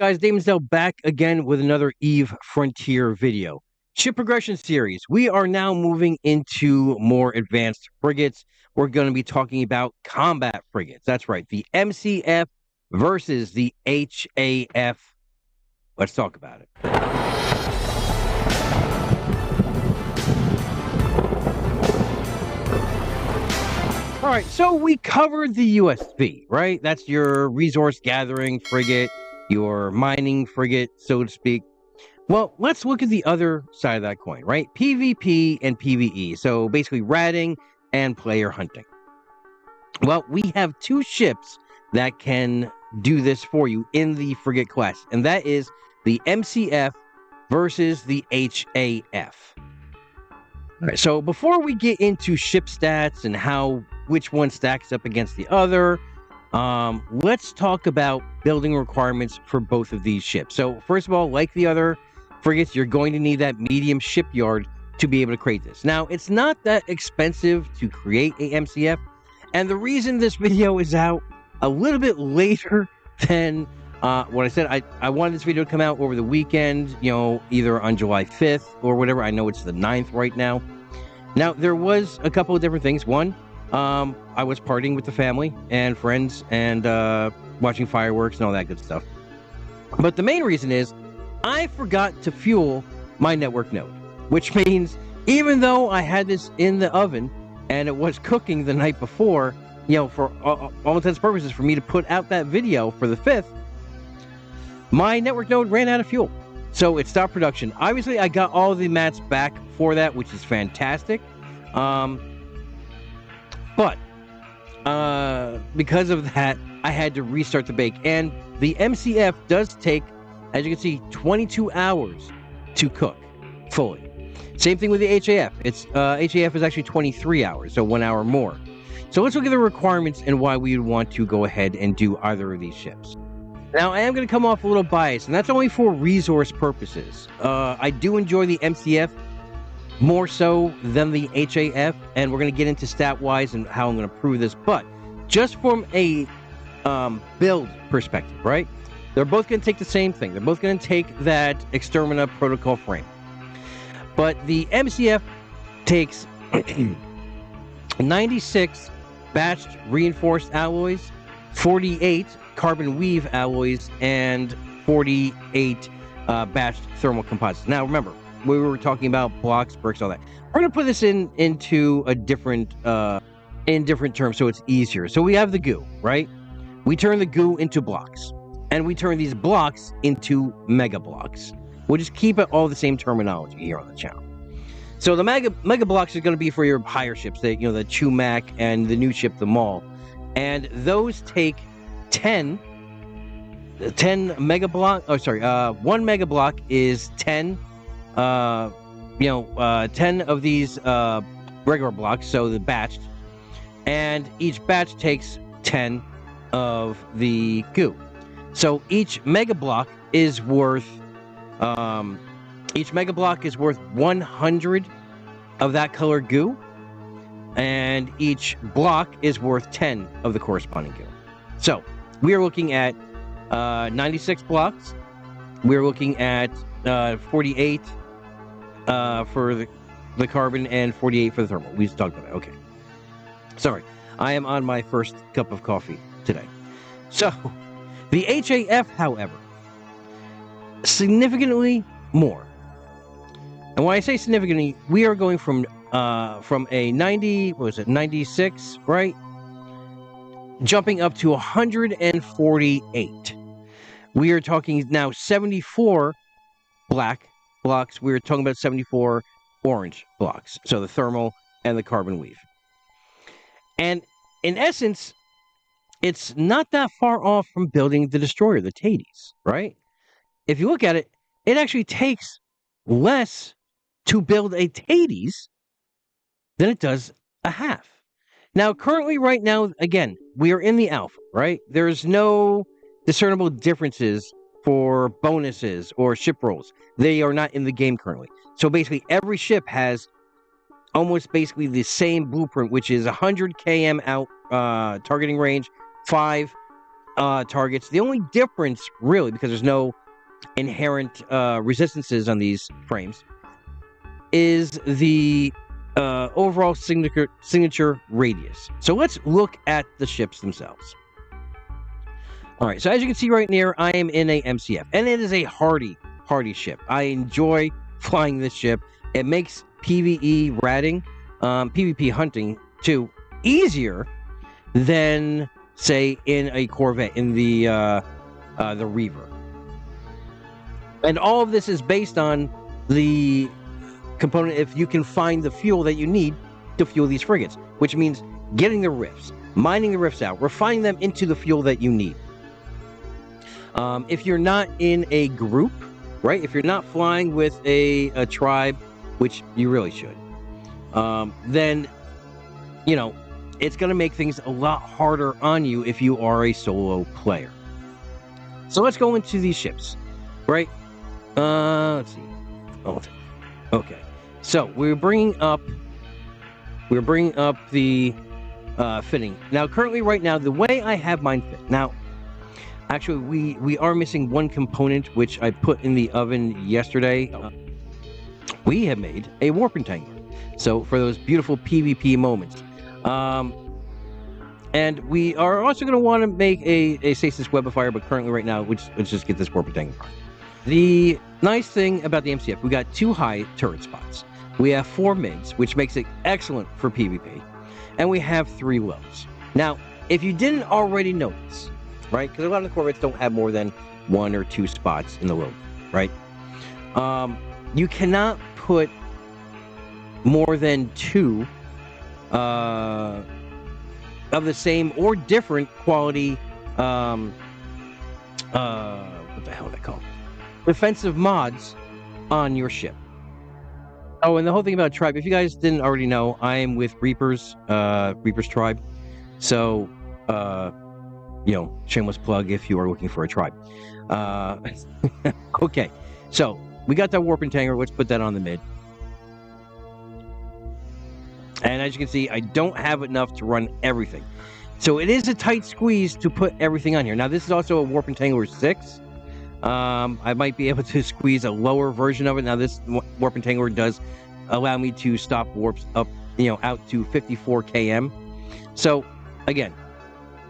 Guys, Daemonxel back again with another Eve Frontier video. Ship progression series. We are now moving into more advanced frigates. We're going to be talking about combat frigates. That's right, the MCF versus the HAF. Let's talk about it. All right, so we covered the USV, right? That's your resource gathering frigate, your mining frigate, so to speak. Well, let's look at the other side of that coin, right? PvP and PvE, so basically ratting and player hunting. Well, we have two ships that can do this for you in the frigate class, and that is the MCF versus the HAF. All right, so before we get into ship stats and which one stacks up against the other, let's talk about building requirements for both of these ships. So first of all, like the other frigates, you're going to need that medium shipyard to be able to create this. Now, it's not that expensive to create a MCF, and the reason this video is out a little bit later than what I said, I wanted this video to come out over the weekend, you know, either on July 5th or whatever. I know it's the 9th right now. Now, there was a couple of different things. One, I was partying with the family and friends and watching fireworks and all that good stuff. But the main reason is I forgot to fuel my network node, which means even though I had this in the oven and it was cooking the night before, you know, for all intents and purposes, for me to put out that video for the 5th, my network node ran out of fuel. So it stopped production. Obviously, I got all the mats back for that, which is fantastic. But because of that, I had to restart the bake. And the MCF does take, as you can see, 22 hours to cook fully. Same thing with the HAF. HAF is actually 23 hours, so 1 hour more. So let's look at the requirements and why we would want to go ahead and do either of these ships. Now, I am going to come off a little biased, and that's only for resource purposes. I do enjoy the MCF more so than the HAF, and we're going to get into stat-wise and how I'm going to prove this, but just from a build perspective, right? They're both going to take the same thing. They're both going to take that Extermina protocol frame. But the MCF takes 96 batched reinforced alloys, 48 carbon weave alloys, and 48 batched thermal composites. Now, remember, we were talking about blocks, bricks, all that. We're going to put this into a different, in different terms so it's easier. So we have the goo, right? We turn the goo into blocks, and we turn these blocks into mega blocks. We'll just keep it all the same terminology here on the channel. So the mega blocks are going to be for your higher ships, the Chumac and the new ship, the Maul, and those take 10 mega block. Oh, sorry, 1 mega block is 10. 10 of these regular blocks, so the batched, and each batch takes 10 of the goo. So each mega block is worth 100 of that color goo, and each block is worth 10 of the corresponding goo. So we are looking at 96 blocks. We're looking at 48 for the carbon and 48 for the thermal. We just talked about it. Okay. Sorry. I am on my first cup of coffee today. So, the HAF, however, significantly more. And when I say significantly, we are going from a 96, right? Jumping up to 148. We are talking now 74 black blocks. We're talking about 74 orange blocks. So the thermal and the carbon weave. And in essence, it's not that far off from building the destroyer, the Tades, right? If you look at it, it actually takes less to build a Tades than it does a HAF. Now, currently, right now, again, we are in the alpha, right? There's no discernible differences for bonuses or ship rolls. They are not in the game currently. So basically, every ship has almost basically the same blueprint, which is 100 km out targeting range, 5 targets. The only difference, really, because there's no inherent resistances on these frames, is the overall signature radius. So let's look at the ships themselves. All right, so as you can see right near, I am in a MCF, and it is a hardy ship. I enjoy flying this ship. It makes PvE ratting, PvP hunting, too, easier than, say, in a Corvette, in the Reaver. And all of this is based on the component, if you can find the fuel that you need to fuel these frigates, which means getting the rifts, mining the rifts out, refining them into the fuel that you need. If you're not in a group, right? If you're not flying with a tribe, which you really should, then, you know, it's going to make things a lot harder on you if you are a solo player. So let's go into these ships, right? Let's see. Oh, okay. So we're bringing up the fitting. Now, currently, right now, the way I have mine fit. Now, actually, we are missing one component, which I put in the oven yesterday. We have made a warp entangler. So for those beautiful PvP moments. And we are also going to want to make a stasis web of fire, but currently right now, let's just get this warp entangler. The nice thing about the MCF, we got 2 high turret spots. We have 4 mids, which makes it excellent for PvP. And we have 3 lows. Now, if you didn't already notice, right? Because a lot of the Corvettes don't have more than 1 or 2 spots in the low, right? You cannot put more than 2 of the same or different quality, what the hell are they called? Defensive mods on your ship. Oh, and the whole thing about tribe, if you guys didn't already know, I am with Reaper's tribe. So, you know, shameless plug if you are looking for a tribe. Okay, so we got that warp entangler. Let's put that on the mid. And as you can see, I don't have enough to run everything. So it is a tight squeeze to put everything on here. Now, this is also a warp entangler 6. I might be able to squeeze a lower version of it. Now, this warp entangler does allow me to stop warps up, you know, out to 54 km. So, again,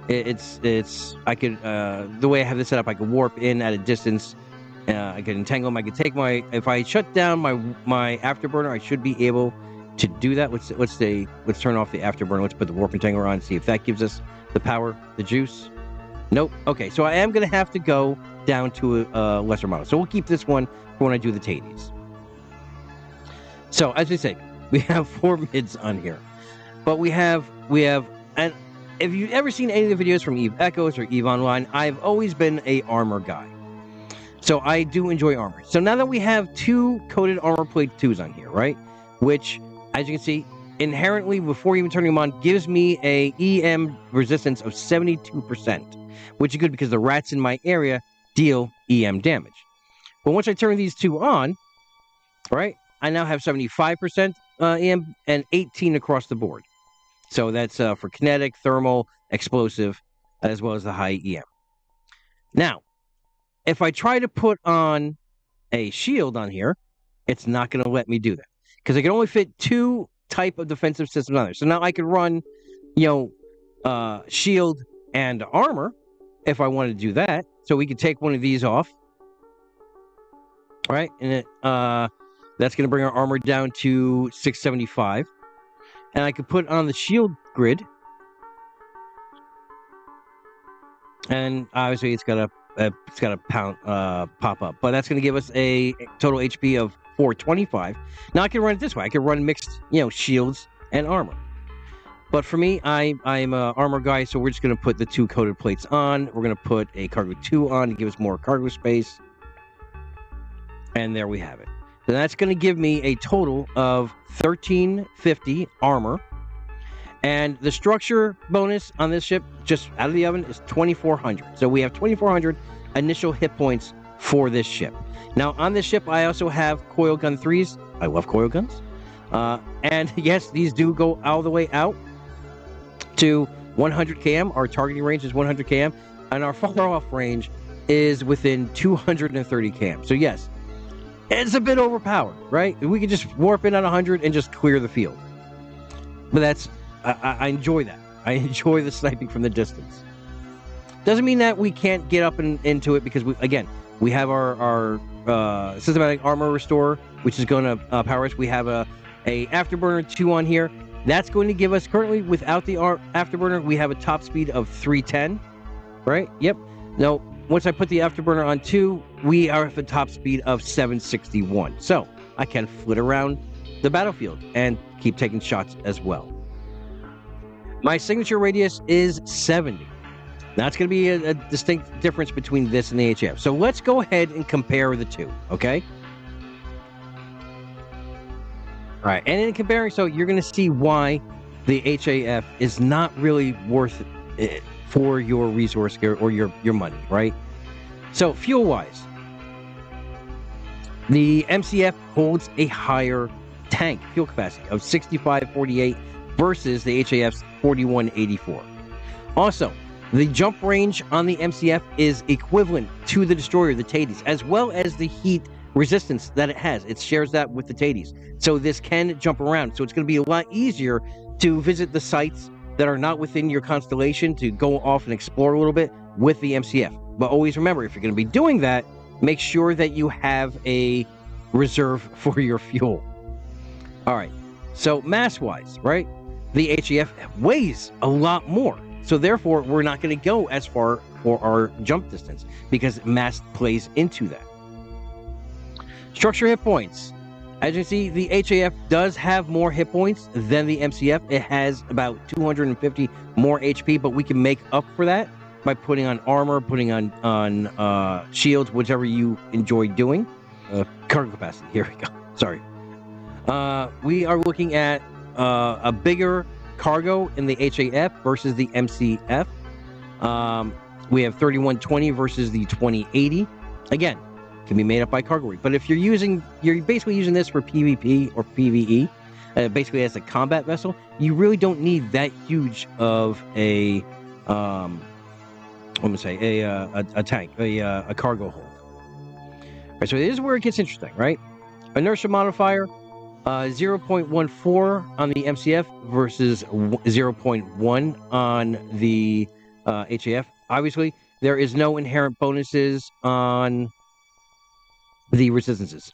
I could, the way I have this set up, I could warp in at a distance. I could entangle them. I could take if I shut down my afterburner, I should be able to do that. Let's turn off the afterburner. Let's put the warp entangler on, see if that gives us the power, the juice. Nope. Okay, so I am going to have to go down to a lesser model. So we'll keep this one for when I do the Tades. So, as I say, we have 4 mids on here. But we have, and if you've ever seen any of the videos from Eve Echoes or Eve Online, I've always been a armor guy. So I do enjoy armor. So now that we have 2 coated armor plate 2s on here, right? Which, as you can see, inherently, before even turning them on, gives me a EM resistance of 72%, which is good because the rats in my area deal EM damage. But once I turn these 2 on, right, I now have 75% EM and 18 across the board. So that's for kinetic, thermal, explosive, as well as the high EM. Now, if I try to put on a shield on here, it's not going to let me do that, because I can only fit 2 type of defensive systems on there. So now I could run, you know, shield and armor if I want to do that. So we could take one of these off, right? And that's going to bring our armor down to 675. And I could put on the shield grid, and obviously it's got a pop up, but that's going to give us a total HP of 425. Now I can run it this way. I can run mixed, you know, shields and armor. But for me, I'm an armor guy, so we're just going to put the 2 coated plates on. We're going to put a cargo 2 on to give us more cargo space. And there we have it. So that's going to give me a total of 1350 armor. And the structure bonus on this ship, just out of the oven, is 2400. So we have 2400 initial hit points for this ship. Now, on this ship, I also have coil gun 3s. I love coil guns. And yes, these do go all the way out to 100 km. Our targeting range is 100 km. and our far off range is within 230 cam. So yes, it's a bit overpowered, right? We could just warp in at 100 and just clear the field. But that's, I enjoy that. I enjoy the sniping from the distance. Doesn't mean that we can't get up into it, because we have our systematic armor restore, which is going to power us. We have a afterburner 2 on here. That's going to give us, currently without the afterburner, we have a top speed of 310, right? Yep. Now, once I put the afterburner on 2, we are at the top speed of 761. So I can flit around the battlefield and keep taking shots as well. My signature radius is 70. That's going to be a distinct difference between this and the HAF. So let's go ahead and compare the two, okay? All right, and in comparing, so you're going to see why the HAF is not really worth it for your resource or your money, right? So fuel-wise, the MCF holds a higher tank fuel capacity of 6548 versus the HAF's 4184. Also, the jump range on the MCF is equivalent to the destroyer, the Thetis, as well as the heat resistance that it has. It shares that with the Thetis. So this can jump around. So it's going to be a lot easier to visit the sites that are not within your constellation, to go off and explore a little bit with the MCF. But always remember, if you're going to be doing that, make sure that you have a reserve for your fuel. All right. So mass-wise, right? The HAF weighs a lot more. So therefore, we're not going to go as far for our jump distance, because mass plays into that. Structure hit points. As you can see, the HAF does have more hit points than the MCF. It has about 250 more HP, but we can make up for that by putting on armor, putting on shields, whichever you enjoy doing. Cargo capacity. Here we go. Sorry. We are looking at a bigger cargo in the HAF versus the MCF. We have 3120 versus the 2080. Again, can be made up by cargo weight. But if you're basically using this for PvP or PvE, basically as a combat vessel, you really don't need that huge of a a tank, a cargo hold. All right, so this is where it gets interesting, right? Inertia modifier, 0.14 on the MCF versus 0.1 on the HAF. Obviously, there is no inherent bonuses on the resistances.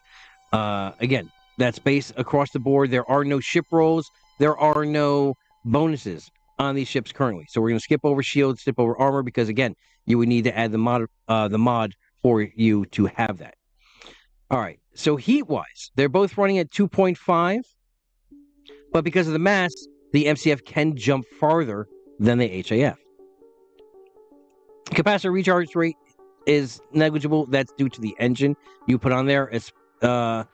Again, that's based across the board. There are no ship rolls. There are no bonuses on these ships currently. So we're going to skip over shield, skip over armor, because again, you would need to add the mod for you to have that. All right. So heat-wise, they're both running at 2.5, but because of the mass, the MCF can jump farther than the HAF. Capacitor recharge rate is negligible. That's due to the engine you put on there. The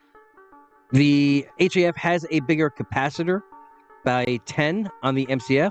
HAF has a bigger capacitor by 10 on the MCF.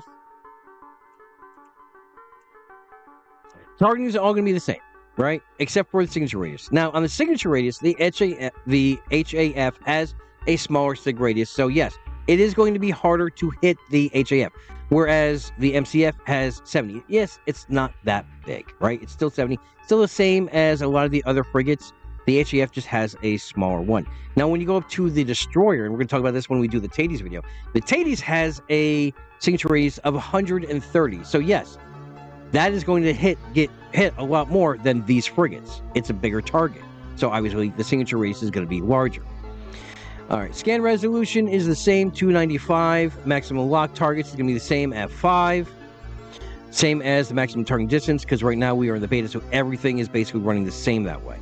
Targeting is all going to be the same, right? Except for the signature radius. Now, on the signature radius, the HAF has a smaller sig radius. So, yes, it is going to be harder to hit the HAF. Whereas the MCF has 70. Yes, it's not that big, right? It's still 70. Still the same as a lot of the other frigates. The HAF just has a smaller one. Now, when you go up to the destroyer, and we're going to talk about this when we do the Thetis video, the Thetis has a signature radius of 130. So, yes, that is going to get hit a lot more than these frigates. It's a bigger target. So, obviously, the signature radius is going to be larger. All right, scan resolution is the same, 295. Maximum lock targets is going to be the same at 5. Same as the maximum target distance, because right now we are in the beta, so everything is basically running the same that way.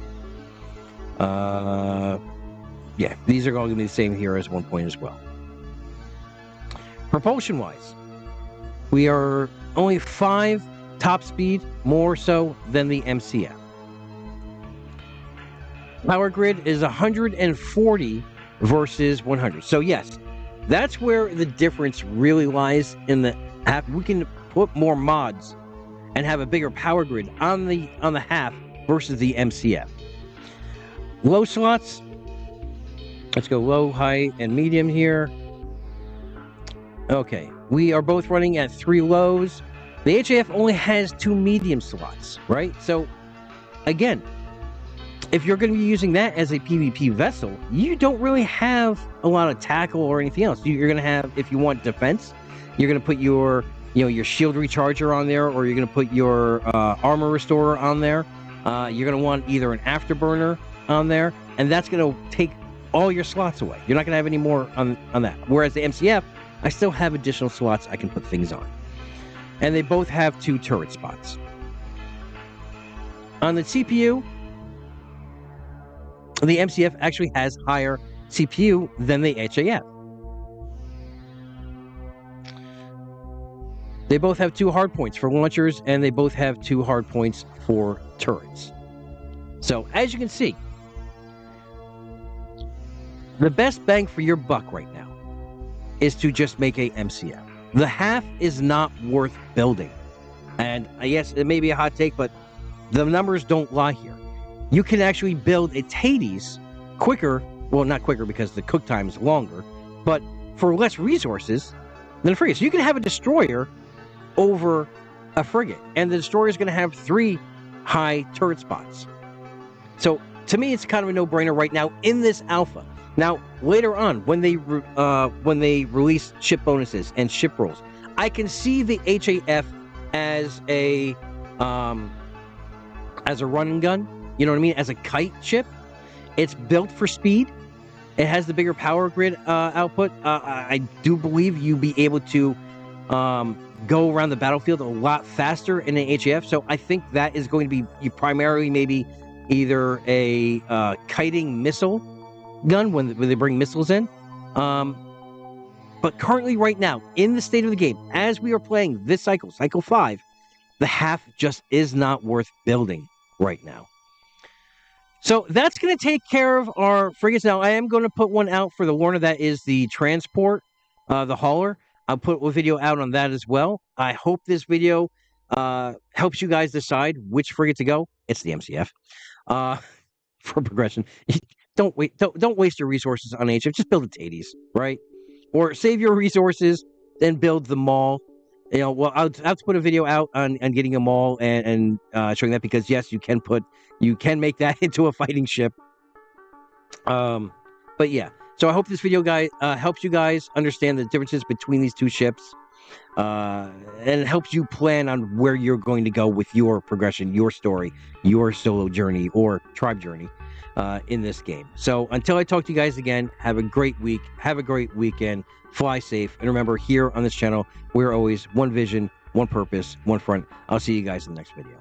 Yeah, these are all going to be the same here as 1 as well. Propulsion-wise, we are only 5 top speed more so than the MCF. Power grid is 140 versus 100. So yes, that's where the difference really lies in the HAF. We can put more mods and have a bigger power grid on the HAF versus the MCF. Low slots. Let's go low, high, and medium here. Okay, we are both running at 3 lows. The HAF only has 2 medium slots, right? So, again, if you're going to be using that as a PvP vessel, you don't really have a lot of tackle or anything else. You're going to have, if you want defense, you're going to put your, your shield recharger on there, or you're going to put your armor restorer on there. You're going to want either an afterburner on there, and that's going to take all your slots away. You're not going to have any more on that. Whereas the MCF, I still have additional slots I can put things on. And they both have 2 turret spots. On the CPU, the MCF actually has higher CPU than the HAF. They both have 2 hardpoints for launchers, and they both have 2 hardpoints for turrets. So, as you can see, the best bang for your buck right now is to just make a MCF. The HAF is not worth building. And yes, it may be a hot take, but the numbers don't lie here. You can actually build a Hades quicker, well, not quicker because the cook time is longer, but for less resources than a frigate. So you can have a destroyer over a frigate, and the destroyer is going to have 3 high turret spots. So to me, it's kind of a no-brainer right now in this alpha. Now, later on, when they release ship bonuses and ship rolls, I can see the HAF as a run and gun. You know what I mean? As a kite ship. It's built for speed. It has the bigger power grid output. I do believe you'll be able to go around the battlefield a lot faster in an HAF. So I think that is going to be primarily maybe either a kiting missile gun when they bring missiles in. But currently right now, in the state of the game, as we are playing this cycle, cycle 5, the HAF just is not worth building right now. So that's going to take care of our frigates. Now, I am going to put one out for the Lorna. That is the transport, the hauler. I'll put a video out on that as well. I hope this video helps you guys decide which frigate to go. It's the MCF for progression. Don't waste your resources on HF. Just build the Hades, right? Or save your resources, then build the Maul. Well, I'll have to put a video out on getting a Maul and showing that, because yes, you can make that into a fighting ship. But yeah, so I hope this video helps you guys understand the differences between these 2 ships, and it helps you plan on where you're going to go with your progression, your story, your solo journey or tribe journey in this game. So until I talk to you guys again, have a great week, have a great weekend, fly safe, and remember, here on this channel, we're always one vision, one purpose, one front. I'll see you guys in the next video.